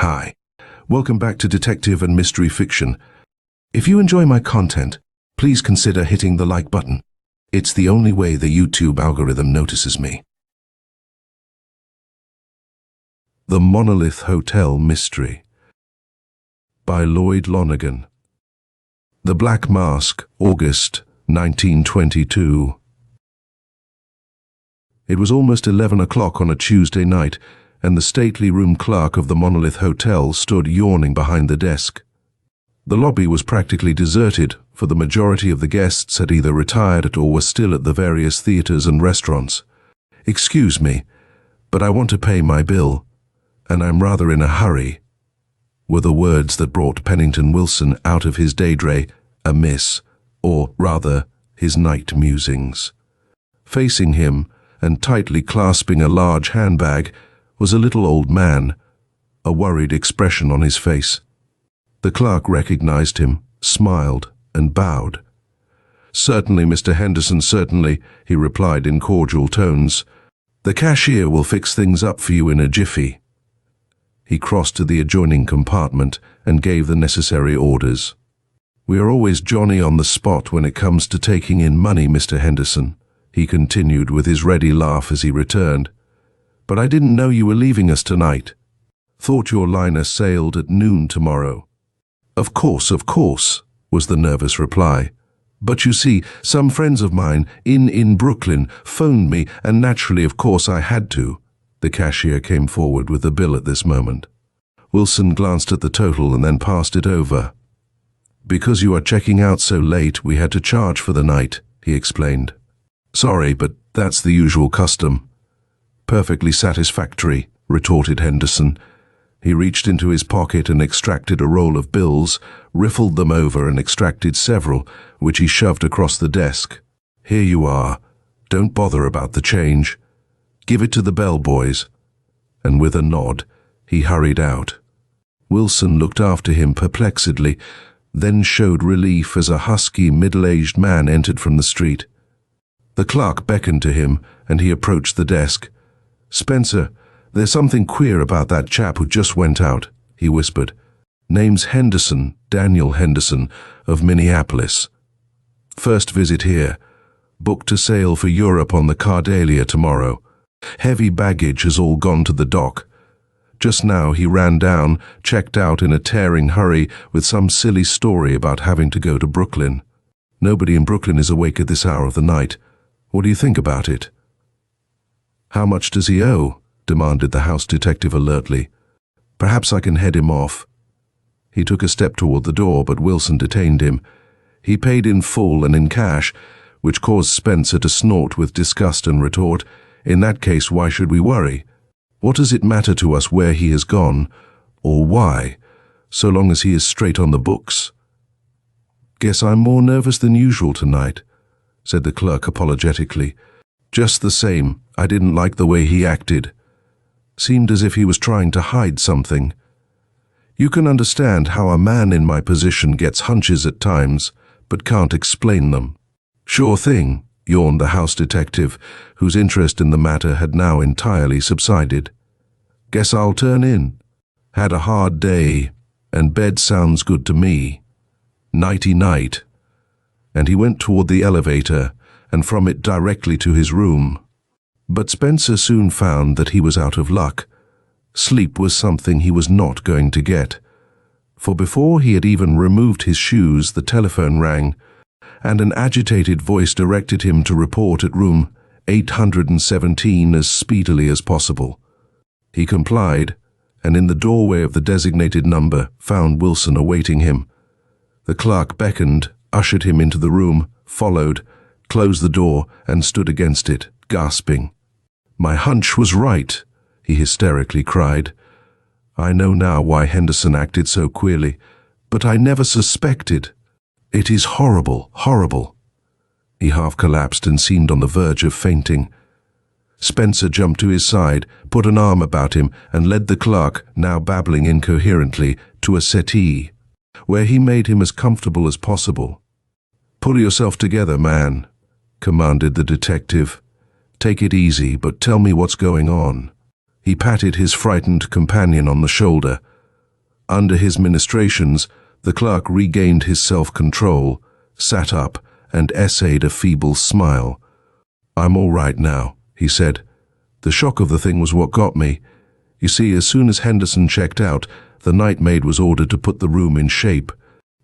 Hi, welcome back to Detective and Mystery Fiction. If you enjoy my content, please consider hitting the like button. It's the only way the YouTube algorithm notices me. The Monolith Hotel Mystery by Lloyd Lonergan. The Black Mask, August 1922. It was almost 11 o'clock on a Tuesday night, and the stately room clerk of the Monolith Hotel stood yawning behind the desk. The lobby was practically deserted, for the majority of the guests had either retired or were still at the various theaters and restaurants. "Excuse me, but I want to pay my bill, and I'm rather in a hurry," were the words that brought Pennington Wilson out of his daydream amiss, or rather, his night musings. Facing him, and tightly clasping a large handbag, was a little old man, a worried expression on his face. The clerk recognized him, smiled, and bowed. "Certainly, Mr. Henderson, certainly," he replied in cordial tones. "The cashier will fix things up for you in a jiffy." He crossed to the adjoining compartment and gave the necessary orders. "We are always Johnny on the spot when it comes to taking in money, Mr. Henderson," he continued with his ready laugh as he returned. "But I didn't know you were leaving us tonight. Thought your liner sailed at noon tomorrow." Of course," was the nervous reply. "But you see, some friends of mine in Brooklyn phoned me, and naturally, of course, I had to." The cashier came forward with the bill at this moment. Wilson glanced at the total and then passed it over. "Because you are checking out so late, we had to charge for the night," he explained. "Sorry, but that's the usual custom." "Perfectly satisfactory," retorted Henderson. He reached into his pocket and extracted a roll of bills, riffled them over and extracted several, which he shoved across the desk. "Here you are. Don't bother about the change. Give it to the bellboys." And with a nod, he hurried out. Wilson looked after him perplexedly, then showed relief as a husky, middle-aged man entered from the street. The clerk beckoned to him, and he approached the desk. "Spencer, there's something queer about that chap who just went out," he whispered. "Name's Henderson, Daniel Henderson, of Minneapolis. First visit here. Booked to sail for Europe on the Cardalia tomorrow. Heavy baggage has all gone to the dock. Just now he ran down, checked out in a tearing hurry with some silly story about having to go to Brooklyn. Nobody in Brooklyn is awake at this hour of the night. What do you think about it?" "How much does he owe?" demanded the house detective alertly. "Perhaps I can head him off." He took a step toward the door, but Wilson detained him. He paid in full and in cash, which caused Spencer to snort with disgust and retort, "In that case, why should we worry? What does it matter to us where he has gone, or why, so long as he is straight on the books?" "Guess I'm more nervous than usual tonight," said the clerk apologetically. "Just the same, I didn't like the way he acted. Seemed as if he was trying to hide something. You can understand how a man in my position gets hunches at times, but can't explain them." "Sure thing," yawned the house detective, whose interest in the matter had now entirely subsided. "Guess I'll turn in. Had a hard day, and bed sounds good to me. Nighty-night." And he went toward the elevator, and from it directly to his room. But Spencer soon found that he was out of luck. Sleep was something he was not going to get. For before he had even removed his shoes, the telephone rang, and an agitated voice directed him to report at room 817 as speedily as possible. He complied, and in the doorway of the designated number found Wilson awaiting him. The clerk beckoned, ushered him into the room, followed, closed the door, and stood against it, gasping. "My hunch was right," he hysterically cried. "I know now why Henderson acted so queerly, but I never suspected. It is horrible, horrible." He half collapsed and seemed on the verge of fainting. Spencer jumped to his side, put an arm about him, and led the clerk, now babbling incoherently, to a settee, where he made him as comfortable as possible. "Pull yourself together, man," commanded the detective. "Take it easy, but tell me what's going on." He patted his frightened companion on the shoulder. Under his ministrations, the clerk regained his self-control, sat up, and essayed a feeble smile. "I'm all right now," he said. "The shock of the thing was what got me. You see, as soon as Henderson checked out, the night maid was ordered to put the room in shape.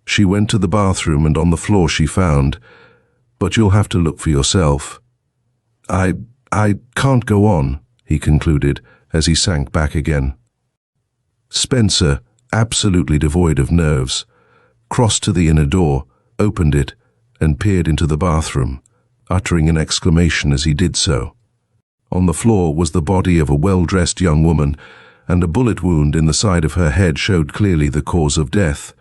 She went to the bathroom and on the floor she found. But you'll have to look for yourself." I can't go on," he concluded as he sank back again. Spencer, absolutely devoid of nerves, crossed to the inner door, opened it, and peered into the bathroom, uttering an exclamation as he did so. On the floor was the body of a well-dressed young woman, and a bullet wound in the side of her head showed clearly the cause of death.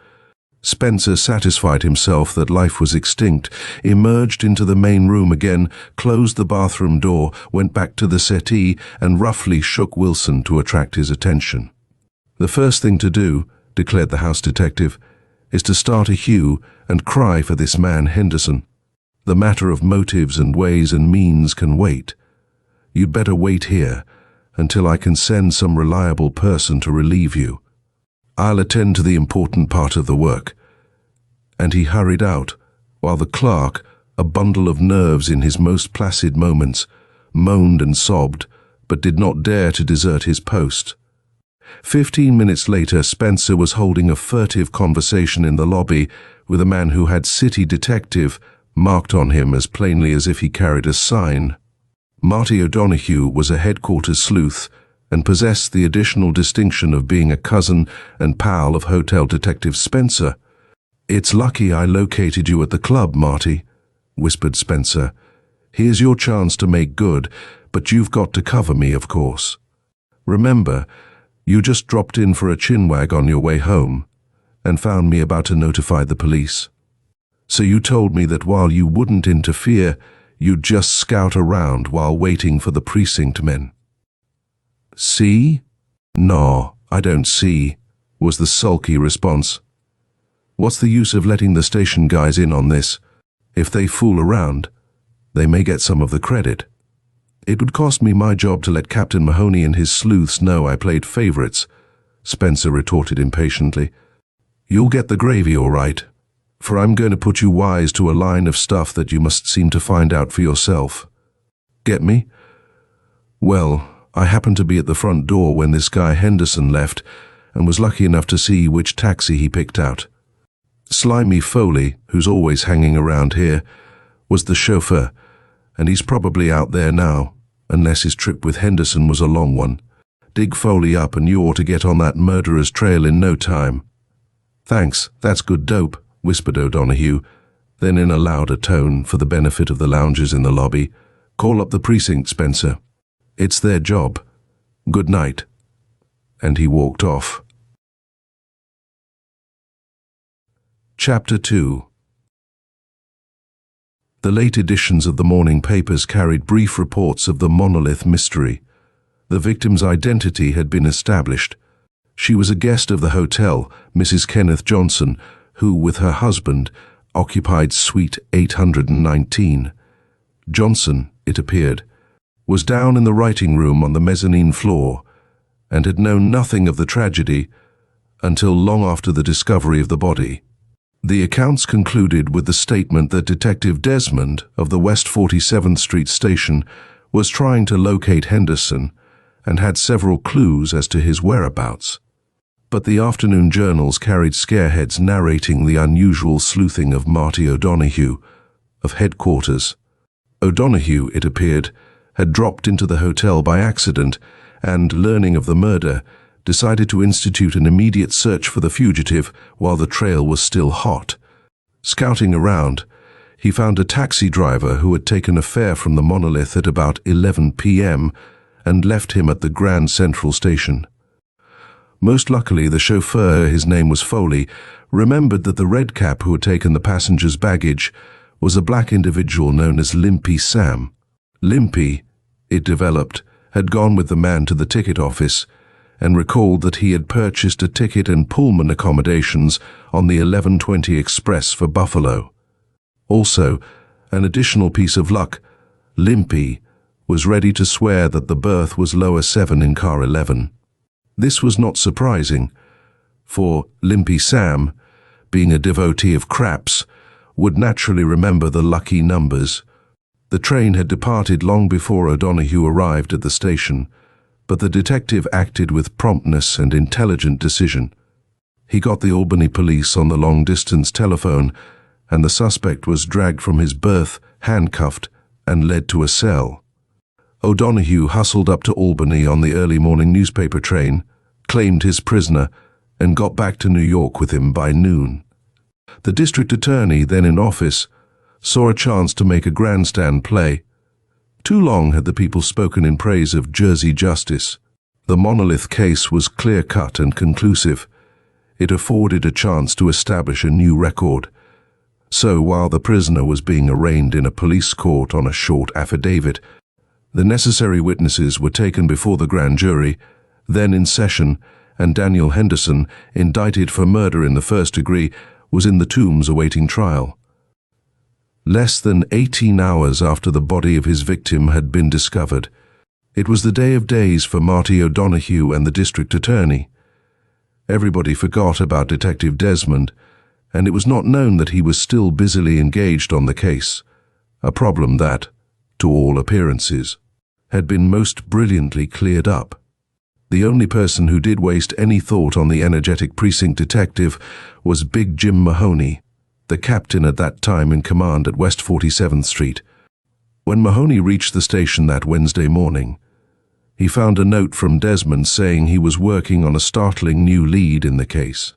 Spencer satisfied himself that life was extinct, emerged into the main room again, closed the bathroom door, went back to the settee, and roughly shook Wilson to attract his attention. "The first thing to do," declared the house detective, "is to start a hue and cry for this man Henderson. The matter of motives and ways and means can wait. You'd better wait here until I can send some reliable person to relieve you. I'll attend to the important part of the work." And he hurried out, while the clerk, a bundle of nerves in his most placid moments, moaned and sobbed, but did not dare to desert his post. 15 minutes later, Spencer was holding a furtive conversation in the lobby with a man who had "City Detective" marked on him as plainly as if he carried a sign. Marty O'Donoghue was a headquarters sleuth and possessed the additional distinction of being a cousin and pal of Hotel Detective Spencer. "It's lucky I located you at the club, Marty," whispered Spencer. "Here's your chance to make good, but you've got to cover me, of course. Remember, you just dropped in for a chinwag on your way home and found me about to notify the police. So you told me that while you wouldn't interfere, you'd just scout around while waiting for the precinct men." "See?" "No, I don't see," was the sulky response. "What's the use of letting the station guys in on this? If they fool around, they may get some of the credit. It would cost me my job to let Captain Mahoney and his sleuths know I played favorites," Spencer retorted impatiently. "You'll get the gravy all right, for I'm going to put you wise to a line of stuff that you must seem to find out for yourself. Get me? Well, I happened to be at the front door when this guy Henderson left and was lucky enough to see which taxi he picked out. Slimy Foley, who's always hanging around here, was the chauffeur, and he's probably out there now, unless his trip with Henderson was a long one. Dig Foley up and you ought to get on that murderer's trail in no time." "Thanks, that's good dope," whispered O'Donoghue. Then in a louder tone, for the benefit of the loungers in the lobby, "Call up the precinct, Spencer. It's their job. Good night." And he walked off. Chapter 2. The late editions of the morning papers carried brief reports of the Monolith mystery. The victim's identity had been established. She was a guest of the hotel, Mrs. Kenneth Johnson, who, with her husband, occupied Suite 819. Johnson, it appeared, was down in the writing room on the mezzanine floor and had known nothing of the tragedy until long after the discovery of the body. The accounts concluded with the statement that Detective Desmond of the West 47th Street station was trying to locate Henderson and had several clues as to his whereabouts. But the afternoon journals carried scareheads narrating the unusual sleuthing of Marty O'Donoghue, of headquarters. O'Donoghue, it appeared, had dropped into the hotel by accident and, learning of the murder, decided to institute an immediate search for the fugitive while the trail was still hot. Scouting around, he found a taxi driver who had taken a fare from the Monolith at about 11 p.m. and left him at the Grand Central Station. Most luckily, the chauffeur, his name was Foley, remembered that the redcap who had taken the passenger's baggage was a black individual known as Limpy Sam. Limpy, it developed, had gone with the man to the ticket office and recalled that he had purchased a ticket and Pullman accommodations on the 11:20 Express for Buffalo. Also, an additional piece of luck, Limpy was ready to swear that the berth was lower 7 in car 11. This was not surprising, for Limpy Sam, being a devotee of craps, would naturally remember the lucky numbers. The train had departed long before O'Donoghue arrived at the station, but the detective acted with promptness and intelligent decision. He got the Albany police on the long-distance telephone, and the suspect was dragged from his berth, handcuffed, and led to a cell. O'Donoghue hustled up to Albany on the early morning newspaper train, claimed his prisoner, and got back to New York with him by noon. The district attorney, then in office, saw a chance to make a grandstand play. Too long had the people spoken in praise of Jersey justice. The Monolith case was clear-cut and conclusive. It afforded a chance to establish a new record. So while the prisoner was being arraigned in a police court on a short affidavit, the necessary witnesses were taken before the grand jury, then in session, and Daniel Henderson, indicted for murder in the first degree, was in the Tombs awaiting trial. Less than 18 hours after the body of his victim had been discovered, it was the day of days for Marty O'Donoghue and the district attorney. Everybody forgot about Detective Desmond, and it was not known that he was still busily engaged on the case, a problem that, to all appearances, had been most brilliantly cleared up. The only person who did waste any thought on the energetic precinct detective was Big Jim Mahoney, the captain at that time in command at West 47th Street. When Mahoney reached the station that Wednesday morning, he found a note from Desmond saying he was working on a startling new lead in the case.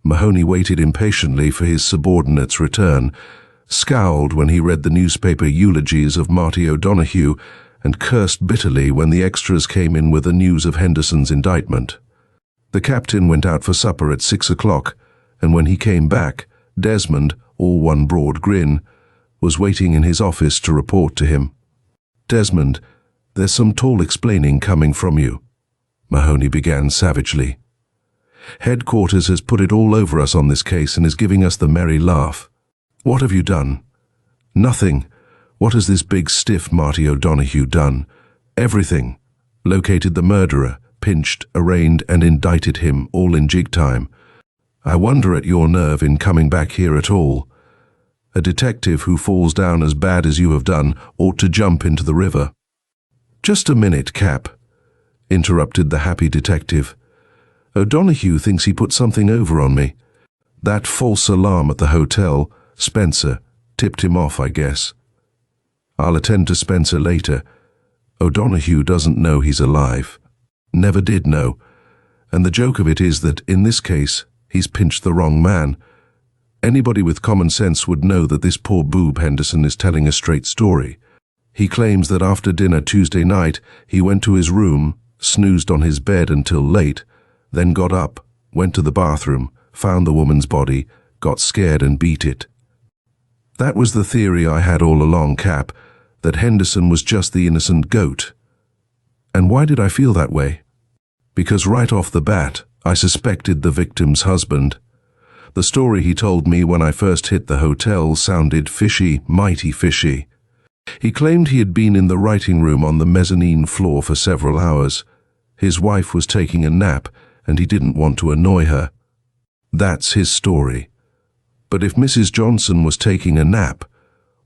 Mahoney waited impatiently for his subordinate's return, scowled when he read the newspaper eulogies of Marty O'Donoghue, and cursed bitterly when the extras came in with the news of Henderson's indictment. The captain went out for supper at 6 o'clock, and when he came back, Desmond, all one broad grin, was waiting in his office to report to him. "Desmond, there's some tall explaining coming from you," Mahoney began savagely. "Headquarters has put it all over us on this case and is giving us the merry laugh. What have you done?" "Nothing. What has this big stiff Marty O'Donoghue done?" "Everything. Located the murderer, pinched, arraigned, and indicted him, all in jig time. I wonder at your nerve in coming back here at all. A detective who falls down as bad as you have done ought to jump into the river." "Just a minute, Cap," interrupted the happy detective. "O'Donoghue thinks he put something over on me. That false alarm at the hotel, Spencer, tipped him off, I guess. I'll attend to Spencer later. O'Donoghue doesn't know he's alive. Never did know. And the joke of it is that, in this case, he's pinched the wrong man. Anybody with common sense would know that this poor boob Henderson is telling a straight story. He claims that after dinner Tuesday night, he went to his room, snoozed on his bed until late, then got up, went to the bathroom, found the woman's body, got scared and beat it. That was the theory I had all along, Cap, that Henderson was just the innocent goat. And why did I feel that way? Because right off the bat, I suspected the victim's husband. The story he told me when I first hit the hotel sounded fishy, mighty fishy. He claimed he had been in the writing room on the mezzanine floor for several hours. His wife was taking a nap, and he didn't want to annoy her. That's his story. But if Mrs. Johnson was taking a nap,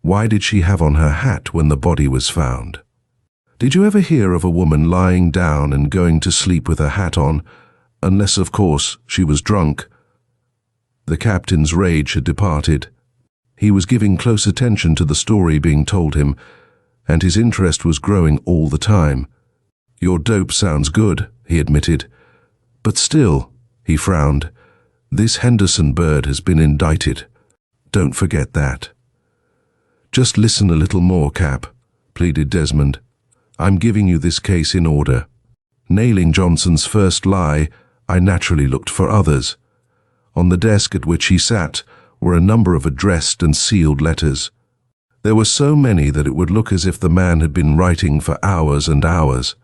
why did she have on her hat when the body was found? Did you ever hear of a woman lying down and going to sleep with her hat on, unless, of course, she was drunk? The captain's rage had departed. He was giving close attention to the story being told him, and his interest was growing all the time. "Your dope sounds good," he admitted. "But still," he frowned, "this Henderson bird has been indicted. Don't forget that." "Just listen a little more, Cap," pleaded Desmond. "I'm giving you this case in order. Nailing Johnson's first lie, I naturally looked for others. On the desk at which he sat were a number of addressed and sealed letters. There were so many that it would look as if the man had been writing for hours and hours.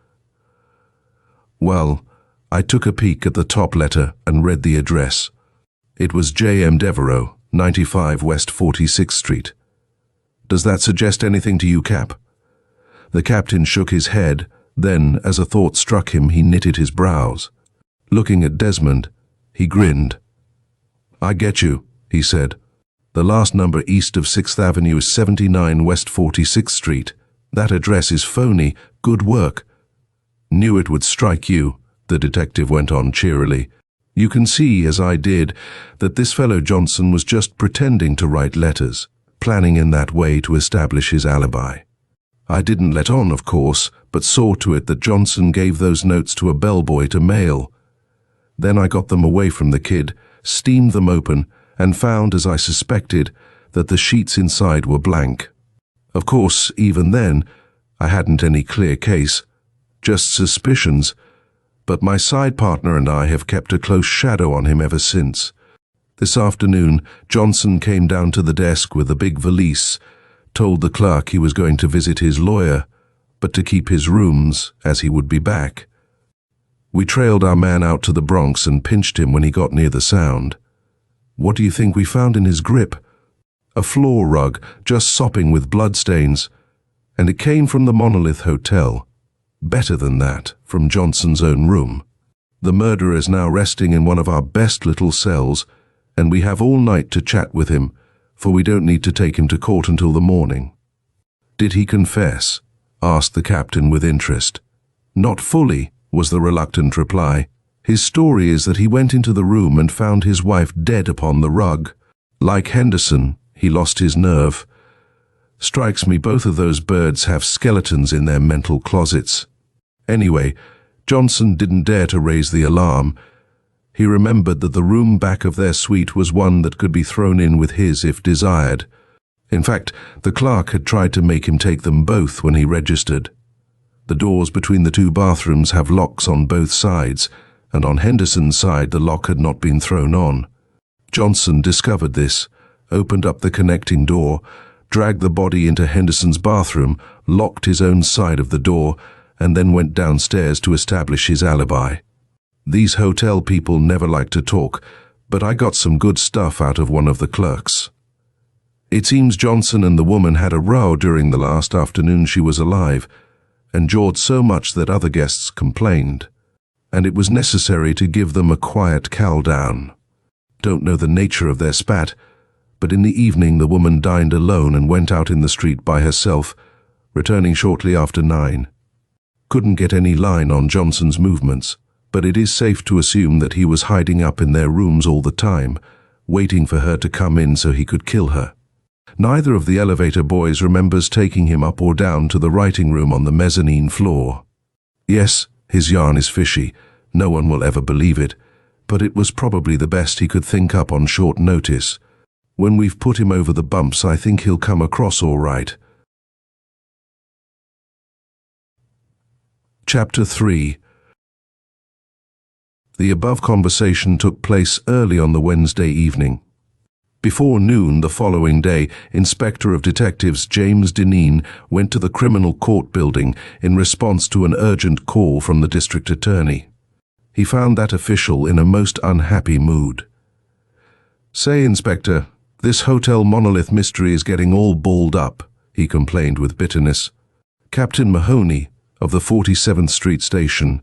Well, I took a peek at the top letter and read the address. It was J.M. Devereaux, 95 West 46th Street. Does that suggest anything to you, Cap?" The captain shook his head, then, as a thought struck him, he knitted his brows. Looking at Desmond, He grinned. "I get you," he said. "The last number east of 6th Avenue is 79 West 46th Street. That address is phony. Good work." "Knew it would strike you," the detective went on cheerily. "You can see, as I did, that this fellow Johnson was just pretending to write letters, planning in that way to establish his alibi. I didn't let on, of course, but saw to it that Johnson gave those notes to a bellboy to mail. Then I got them away from the kid, steamed them open, and found, as I suspected, that the sheets inside were blank. Of course, even then, I hadn't any clear case, just suspicions, but my side partner and I have kept a close shadow on him ever since. This afternoon, Johnson came down to the desk with a big valise, told the clerk he was going to visit his lawyer, but to keep his rooms, as he would be back. We trailed our man out to the Bronx and pinched him when he got near the sound. What do you think we found in his grip? A floor rug, just sopping with bloodstains, and it came from the Monolith Hotel. Better than that, from Johnson's own room. The murderer is now resting in one of our best little cells, and we have all night to chat with him, for we don't need to take him to court until the morning." "Did he confess?" asked the captain with interest. "Not fully," was the reluctant reply. "His story is that he went into the room and found his wife dead upon the rug. Like Henderson, he lost his nerve. Strikes me both of those birds have skeletons in their mental closets. Anyway, Johnson didn't dare to raise the alarm. He remembered that the room back of their suite was one that could be thrown in with his if desired. In fact, the clerk had tried to make him take them both when he registered. The doors between the two bathrooms have locks on both sides, and on Henderson's side the lock had not been thrown on. Johnson discovered this, opened up the connecting door, dragged the body into Henderson's bathroom, locked his own side of the door, and then went downstairs to establish his alibi. These hotel people never like to talk, but I got some good stuff out of one of the clerks. It seems Johnson and the woman had a row during the last afternoon she was alive, and jawed so much that other guests complained, and it was necessary to give them a quiet cow-down. Don't know the nature of their spat, but in the evening the woman dined alone and went out in the street by herself, returning shortly after 9. Couldn't get any line on Johnson's movements, but it is safe to assume that he was hiding up in their rooms all the time, waiting for her to come in so he could kill her. Neither of the elevator boys remembers taking him up or down to the writing room on the mezzanine floor. Yes, his yarn is fishy, no one will ever believe it, but it was probably the best he could think up on short notice. When we've put him over the bumps, I think he'll come across all right. Chapter 3. The above conversation took place early on the Wednesday evening. Before noon the following day, Inspector of Detectives James Dineen went to the criminal court building in response to an urgent call from the district attorney. He found that official in a most unhappy mood. "Say, Inspector, this Hotel Monolith mystery is getting all balled up," he complained with bitterness. "Captain Mahoney, of the 47th Street Station,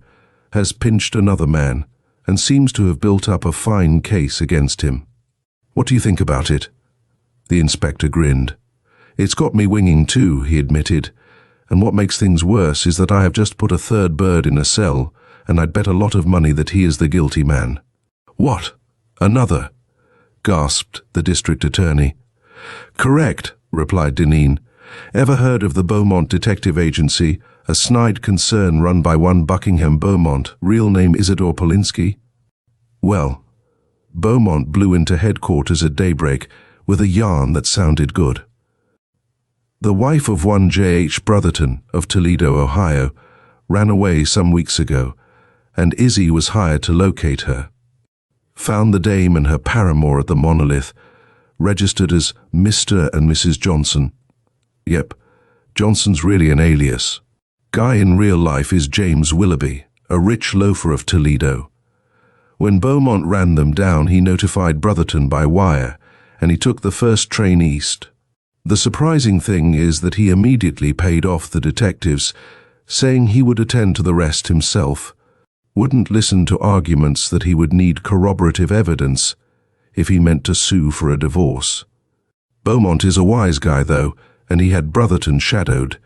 has pinched another man, and seems to have built up a fine case against him. What do you think about it?" The inspector grinned. "It's got me winging too," he admitted, "and what makes things worse is that I have just put a third bird in a cell, and I'd bet a lot of money that he is the guilty man." "What? Another?" gasped the district attorney. "Correct," replied Dineen. "Ever heard of the Beaumont Detective Agency, a snide concern run by one Buckingham Beaumont, real name Isidore Polinsky? Well, Beaumont blew into headquarters at daybreak with a yarn that sounded good. The wife of one J.H. Brotherton of Toledo, Ohio, ran away some weeks ago, and Izzy was hired to locate her. Found the dame and her paramour at the Monolith, registered as Mr. and Mrs. Johnson. Yep, Johnson's really an alias. Guy in real life is James Willoughby, a rich loafer of Toledo. When Beaumont ran them down, he notified Brotherton by wire, and he took the first train east. The surprising thing is that he immediately paid off the detectives, saying he would attend to the rest himself. wouldn't listen to arguments that he would need corroborative evidence if he meant to sue for a divorce. Beaumont is a wise guy, though, and he had Brotherton shadowed.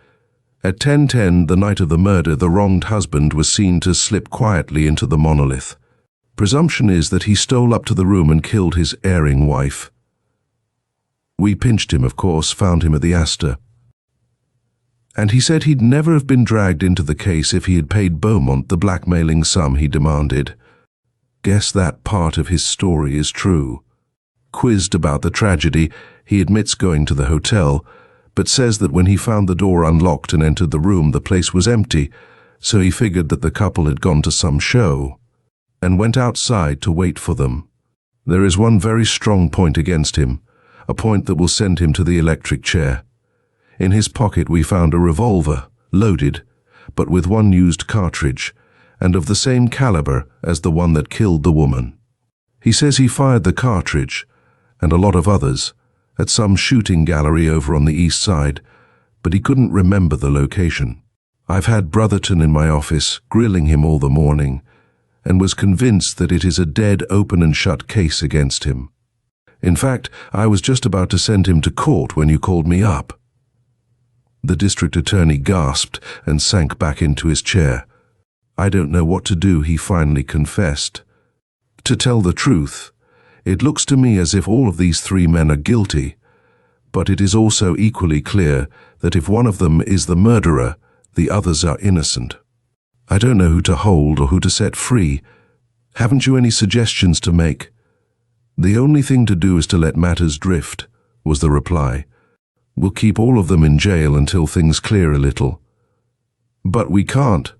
At 10:10, the night of the murder, the wronged husband was seen to slip quietly into the Monolith. Presumption is that he stole up to the room and killed his erring wife. We pinched him, of course, found him at the Astor. And he said he'd never have been dragged into the case if he had paid Beaumont the blackmailing sum he demanded. Guess that part of his story is true. Quizzed about the tragedy, he admits going to the hotel, but says that when he found the door unlocked and entered the room, the place was empty, so he figured that the couple had gone to some show, and went outside to wait for them. There is one very strong point against him, a point that will send him to the electric chair. In his pocket we found a revolver, loaded, but with one used cartridge, and of the same caliber as the one that killed the woman. He says he fired the cartridge, and a lot of others, at some shooting gallery over on the east side, but he couldn't remember the location. I've had Brotherton in my office, grilling him all the morning, and was convinced that it is a dead open and shut case against him. In fact, I was just about to send him to court when you called me up. The district attorney gasped and sank back into his chair. I don't know what to do, he finally confessed. To tell the truth, it looks to me as if all of these three men are guilty, but it is also equally clear that if one of them is the murderer, the others are innocent. I don't know who to hold or who to set free. Haven't you any suggestions to make? The only thing to do is to let matters drift, was the reply. We'll keep all of them in jail until things clear a little. But we can't,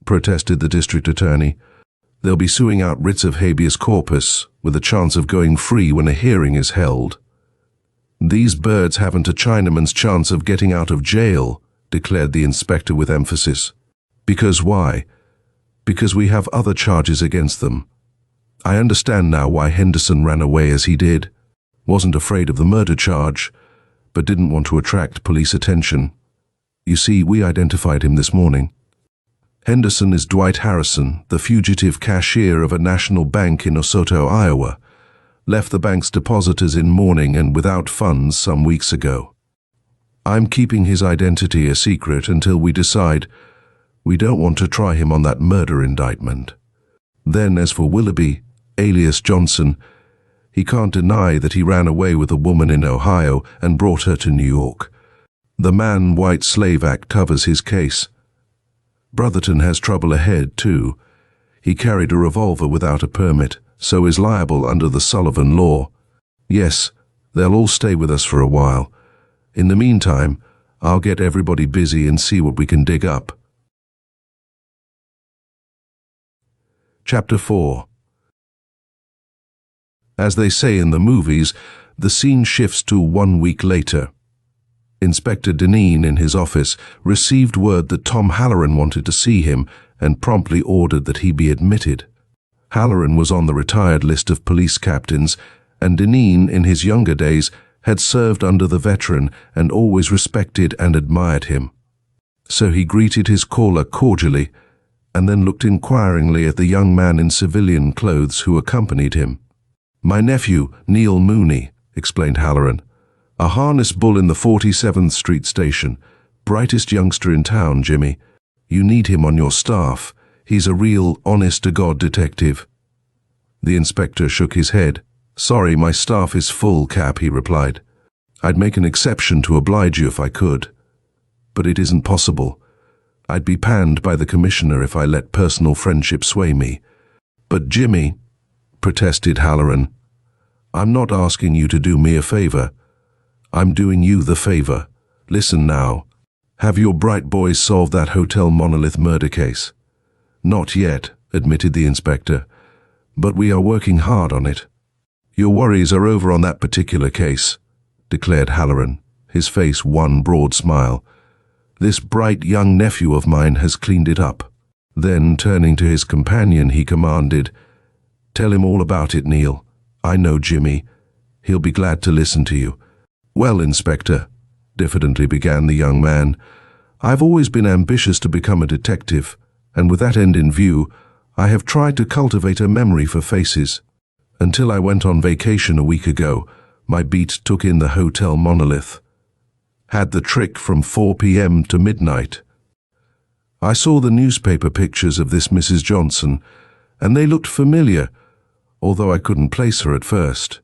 protested the district attorney. They'll be suing out writs of habeas corpus, with a chance of going free when a hearing is held. These birds haven't a Chinaman's chance of getting out of jail, declared the inspector with emphasis. Because why? Because we have other charges against them. I understand now why Henderson ran away as he did. Wasn't afraid of the murder charge, but didn't want to attract police attention. You see, we identified him this morning. Henderson is Dwight Harrison, the fugitive cashier of a national bank in Osoto, Iowa. Left the bank's depositors in mourning and without funds some weeks ago. I'm keeping his identity a secret until we decide we don't want to try him on that murder indictment. Then, as for Willoughby, alias Johnson, he can't deny that he ran away with a woman in Ohio and brought her to New York. The Man-White Slave Act covers his case. Brotherton has trouble ahead, too. He carried a revolver without a permit, so is liable under the Sullivan law. Yes, they'll all stay with us for a while. In the meantime, I'll get everybody busy and see what we can dig up. Chapter 4. As they say in the movies, the scene shifts to 1 week later. Inspector Deneen, in his office, received word that Tom Halloran wanted to see him and promptly ordered that he be admitted. Halloran was on the retired list of police captains, and Deneen, in his younger days, had served under the veteran and always respected and admired him. So he greeted his caller cordially, and then looked inquiringly at the young man in civilian clothes who accompanied him. "My nephew, Neil Mooney," explained Halloran. "A harness bull in the 47th Street station. Brightest youngster in town, Jimmy. You need him on your staff. He's a real, honest-to-God detective." The inspector shook his head. "Sorry, my staff is full, Cap," he replied. "I'd make an exception to oblige you if I could. But it isn't possible. I'd be panned by the commissioner if I let personal friendship sway me." "But Jimmy," protested Halloran, "I'm not asking you to do me a favor. I'm doing you the favor. Listen now. Have your bright boys solved that Hotel Monolith murder case?" "Not yet," admitted the inspector, "but we are working hard on it." "Your worries are over on that particular case," declared Halloran, his face one broad smile. "This bright young nephew of mine has cleaned it up." Then, turning to his companion, he commanded, "Tell him all about it, Neil. I know Jimmy. He'll be glad to listen to you." "Well, Inspector," diffidently began the young man, "I've always been ambitious to become a detective, and with that end in view, I have tried to cultivate a memory for faces. Until I went on vacation a week ago, my beat took in the Hotel Monolith. Had the trick from 4 p.m. to midnight. I saw the newspaper pictures of this Mrs. Johnson, and they looked familiar, although I couldn't place her at first.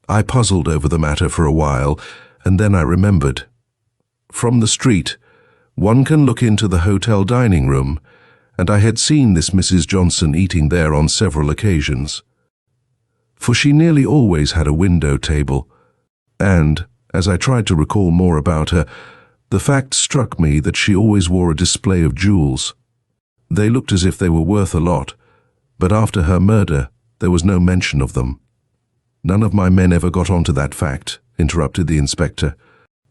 I puzzled over the matter for a while, and then I remembered. From the street, one can look into the hotel dining room, and I had seen this Mrs. Johnson eating there on several occasions. For she nearly always had a window table, and, as I tried to recall more about her, the fact struck me that she always wore a display of jewels. They looked as if they were worth a lot, but after her murder, there was no mention of them. None of my men ever got onto that fact, interrupted the inspector.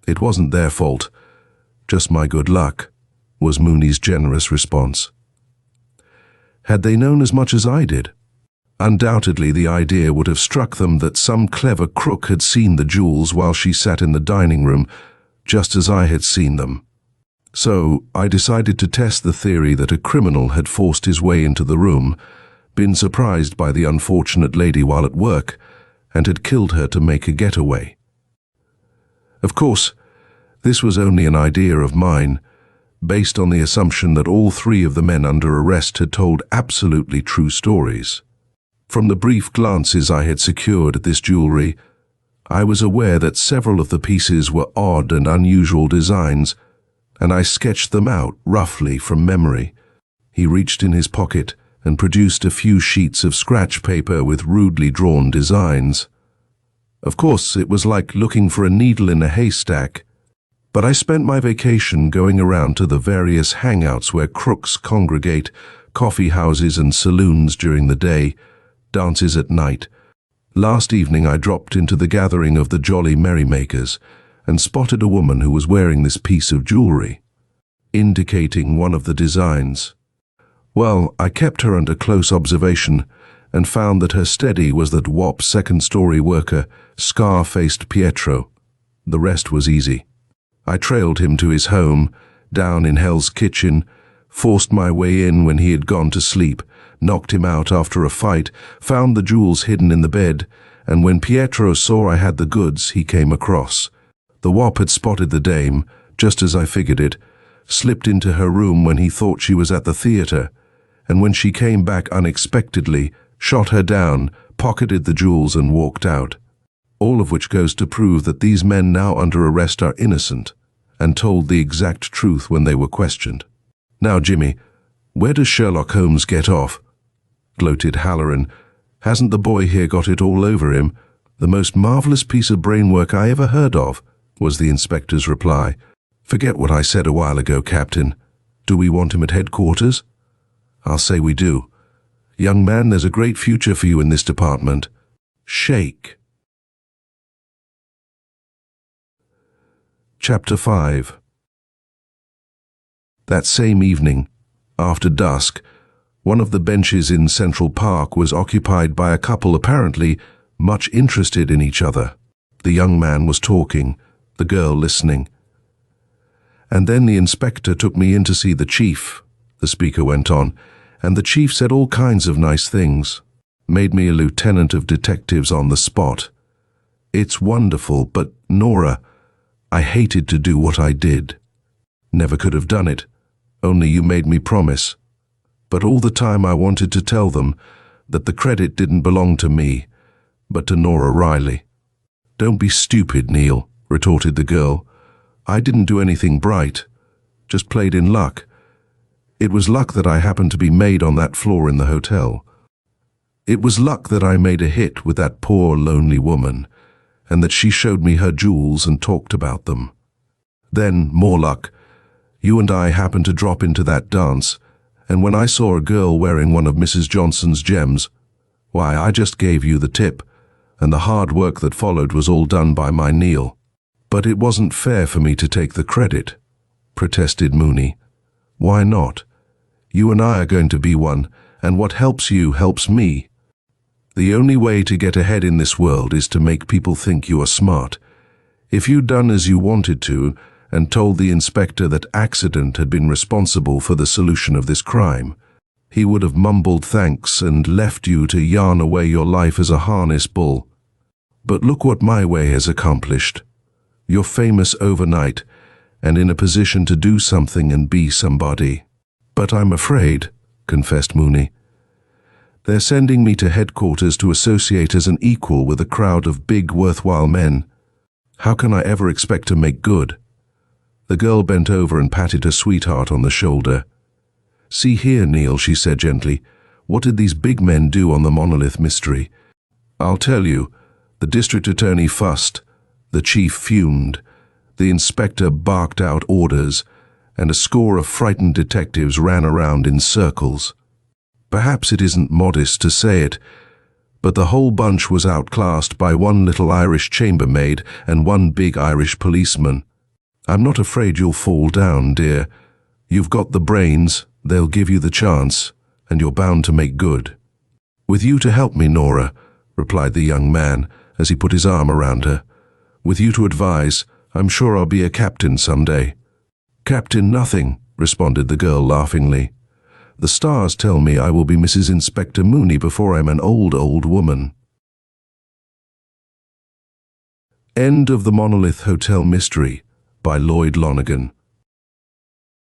It wasn't their fault. Just my good luck, was Mooney's generous response. Had they known as much as I did? Undoubtedly the idea would have struck them that some clever crook had seen the jewels while she sat in the dining room, just as I had seen them. So I decided to test the theory that a criminal had forced his way into the room, been surprised by the unfortunate lady while at work, and had killed her to make a getaway. Of course, this was only an idea of mine, based on the assumption that all three of the men under arrest had told absolutely true stories. From the brief glances I had secured at this jewelry, I was aware that several of the pieces were odd and unusual designs, and I sketched them out roughly from memory. He reached in his pocket and produced a few sheets of scratch paper with rudely drawn designs. Of course, it was like looking for a needle in a haystack, but I spent my vacation going around to the various hangouts where crooks congregate, coffee houses and saloons during the day, dances at night. Last evening I dropped into the gathering of the Jolly Merrymakers and spotted a woman who was wearing this piece of jewelry, indicating one of the designs. Well, I kept her under close observation and found that her steady was that wop second-story worker, scar-faced Pietro. The rest was easy. I trailed him to his home, down in Hell's Kitchen, forced my way in when he had gone to sleep, knocked him out after a fight, found the jewels hidden in the bed, and when Pietro saw I had the goods, he came across. The wop had spotted the dame, just as I figured it, slipped into her room when he thought she was at the theater, and when she came back unexpectedly, shot her down, pocketed the jewels and walked out. All of which goes to prove that these men now under arrest are innocent, and told the exact truth when they were questioned. Now, Jimmy, where does Sherlock Holmes get off? Gloated Halloran. Hasn't the boy here got it all over him? The most marvelous piece of brainwork I ever heard of, was the inspector's reply. Forget what I said a while ago, Captain. Do we want him at headquarters? I'll say we do. Young man, there's a great future for you in this department. Shake. Chapter 5. That same evening, after dusk, one of the benches in Central Park was occupied by a couple apparently much interested in each other. The young man was talking, the girl listening. And then the inspector took me in to see the chief, the speaker went on, and the chief said all kinds of nice things, made me a lieutenant of detectives on the spot. It's wonderful, but Nora, I hated to do what I did. Never could have done it, only you made me promise. But all the time I wanted to tell them that the credit didn't belong to me, but to Nora Riley. Don't be stupid, Neil, retorted the girl. I didn't do anything bright, just played in luck. It was luck that I happened to be made on that floor in the hotel. It was luck that I made a hit with that poor, lonely woman, and that she showed me her jewels and talked about them. Then, more luck. You and I happened to drop into that dance, and when I saw a girl wearing one of Mrs. Johnson's gems, why, I just gave you the tip, and the hard work that followed was all done by my Neil. But it wasn't fair for me to take the credit, protested Mooney. Why not? You and I are going to be one, and what helps you helps me. The only way to get ahead in this world is to make people think you are smart. If you'd done as you wanted to, and told the inspector that accident had been responsible for the solution of this crime, he would have mumbled thanks and left you to yarn away your life as a harness bull. But look what my way has accomplished. You're famous overnight, and in a position to do something and be somebody. But I'm afraid, confessed Mooney. They're sending me to headquarters to associate as an equal with a crowd of big, worthwhile men. How can I ever expect to make good? The girl bent over and patted her sweetheart on the shoulder. See here, Neil, she said gently. What did these big men do on the Monolith mystery? I'll tell you. The district attorney fussed. The chief fumed. The inspector barked out orders, and a score of frightened detectives ran around in circles. Perhaps it isn't modest to say it, but the whole bunch was outclassed by one little Irish chambermaid and one big Irish policeman. I'm not afraid you'll fall down, dear. You've got the brains, they'll give you the chance, and you're bound to make good. With you to help me, Nora, replied the young man as he put his arm around her. With you to advise, I'm sure I'll be a captain someday. Captain nothing, responded the girl laughingly. The stars tell me I will be Mrs. Inspector Mooney before I'm an old woman. End of the Monolith Hotel Mystery by Lloyd Lonergan.